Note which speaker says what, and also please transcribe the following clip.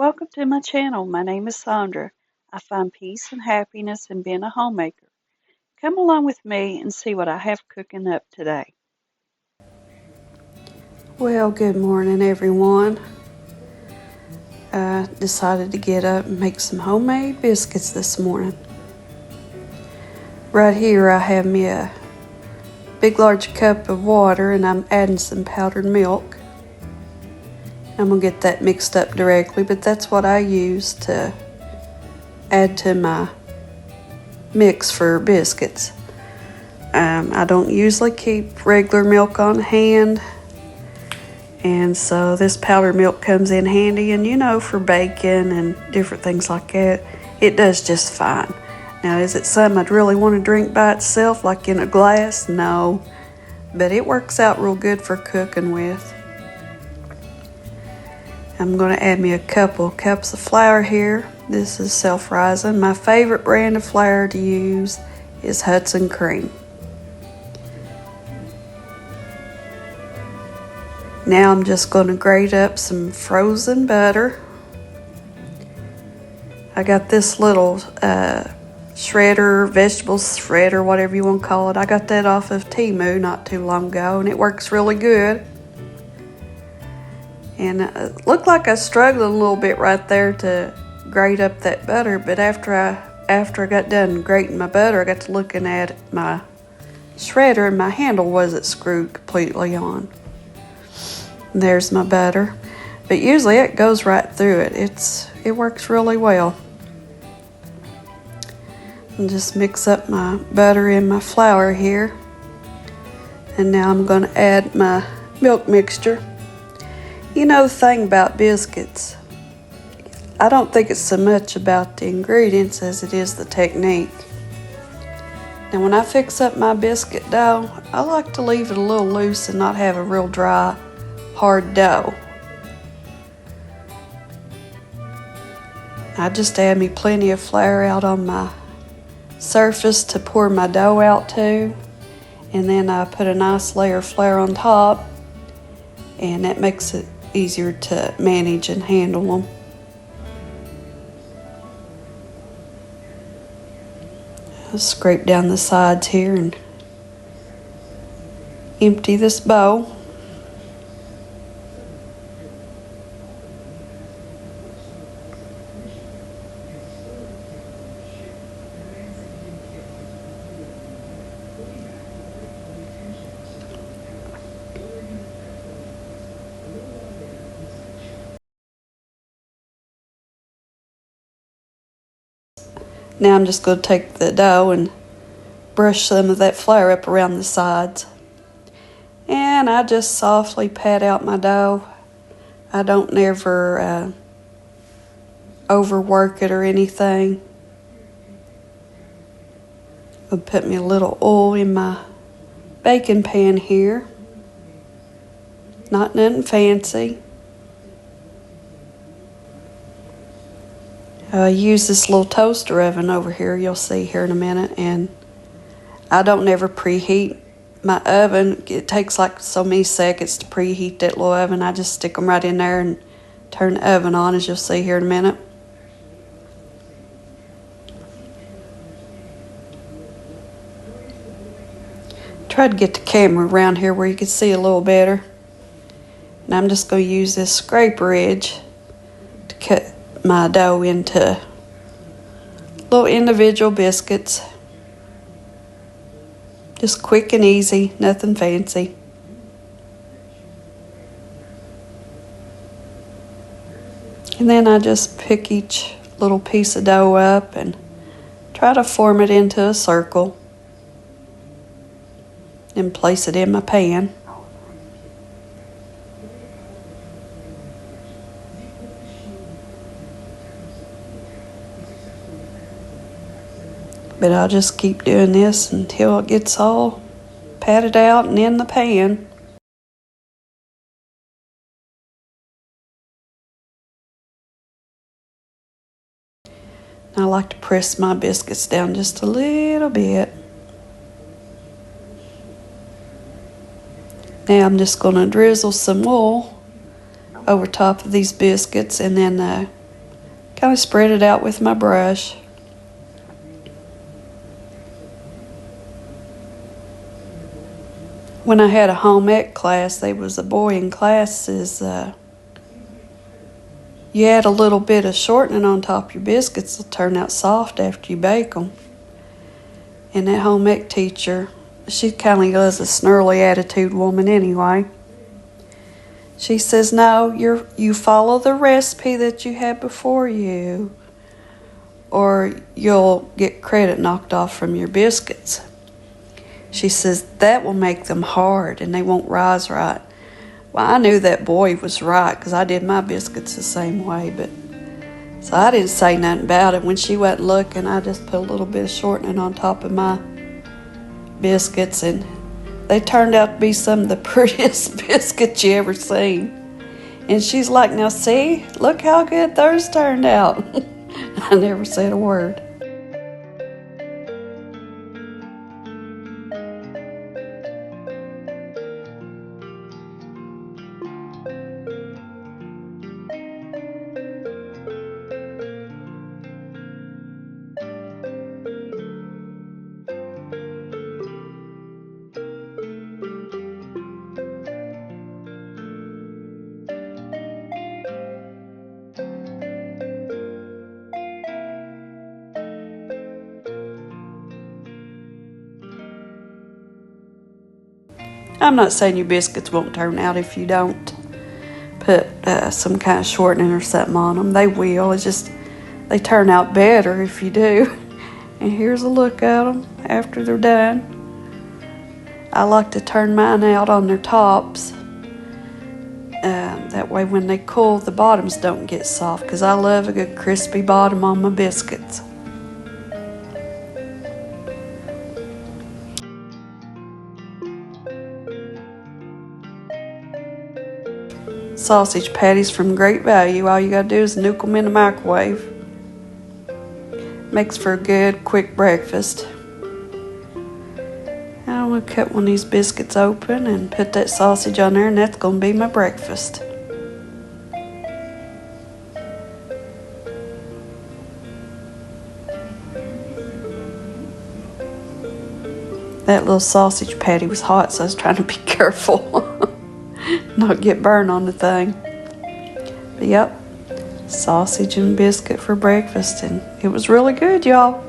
Speaker 1: Welcome to my channel. My name is Sandra. I find peace and happiness in being a homemaker. Come along with me and see what I have cooking up today.
Speaker 2: Well, good morning, everyone. I decided to get up and make some homemade biscuits this morning. Right here I have me a big large cup of water and I'm adding some powdered milk. I'm going to get that mixed up directly, but that's what I use to add to my mix for biscuits. I don't usually keep regular milk on hand, and so this powdered milk comes in handy, and for bacon and different things like that, it does just fine. Now, is it something I'd really want to drink by itself, like in a glass? No, but it works out real good for cooking with. I'm going to add me a couple cups of flour here. This is self-rising. My favorite brand of flour to use is Hudson Cream. Now I'm just going to grate up some frozen butter. I got this little shredder, vegetable shredder, whatever you want to call it. I got that off of Temu not too long ago, and it works really good. And it looked like I was struggling a little bit right there to grate up that butter, but after I got done grating my butter, I got to looking at my shredder, and my handle wasn't screwed completely on. And there's my butter, but usually it goes right through it. It works really well. And just mix up my butter and my flour here. And now I'm going to add my milk mixture. The thing about biscuits, I don't think it's so much about the ingredients as it is the technique. Now when I fix up my biscuit dough, I like to leave it a little loose and not have a real dry, hard dough. I just add me plenty of flour out on my surface to pour my dough out to, and then I put a nice layer of flour on top, and that makes it easier to manage and handle them. I'll scrape down the sides here and empty this bowl. Now I'm just going to take the dough and brush some of that flour up around the sides. And I just softly pat out my dough. I don't never overwork it or anything. I'll put me a little oil in my baking pan here. Not nothing fancy. I use this little toaster oven over here, you'll see here in a minute, and I don't never preheat my oven. It takes like so many seconds to preheat that little oven. I just stick them right in there and turn the oven on, as you'll see here in a minute. Try to get the camera around here where you can see a little better. And I'm just going to use this scraper edge to cut my dough into little individual biscuits. Just quick and easy, nothing fancy. And then I just pick each little piece of dough up and try to form it into a circle and place it in my pan. But I'll just keep doing this until it gets all patted out and in the pan. I like to press my biscuits down just a little bit. Now I'm just going to drizzle some oil over top of these biscuits and then Kind of spread it out with my brush. When I had a home ec class, there was a boy in classes, you add a little bit of shortening on top of your biscuits, they'll turn out soft after you bake them. And that home ec teacher, she kind of was a snarly attitude woman anyway. She says, no, you follow the recipe that you had before you, or you'll get credit knocked off from your biscuits. She says, that will make them hard and they won't rise right. Well, I knew that boy was right because I did my biscuits the same way, so I didn't say nothing about it. When she wasn't looking, I just put a little bit of shortening on top of my biscuits, and they turned out to be some of the prettiest biscuits you ever seen. And she's like, now see, look how good theirs turned out. I never said a word. I'm not saying your biscuits won't turn out if you don't put some kind of shortening or something on them. They will. It's just they turn out better if you do. And here's a look at them after they're done. I like to turn mine out on their tops. That way when they cool, the bottoms don't get soft, because I love a good crispy bottom on my biscuits. Sausage patties from Great Value. All you gotta do is nuke them in the microwave. Makes for a good, quick breakfast. I'm gonna cut one of these biscuits open and put that sausage on there, and that's gonna be my breakfast. That little sausage patty was hot, so I was trying to be careful. Not get burned on the thing. But yep, sausage and biscuit for breakfast, and it was really good, y'all.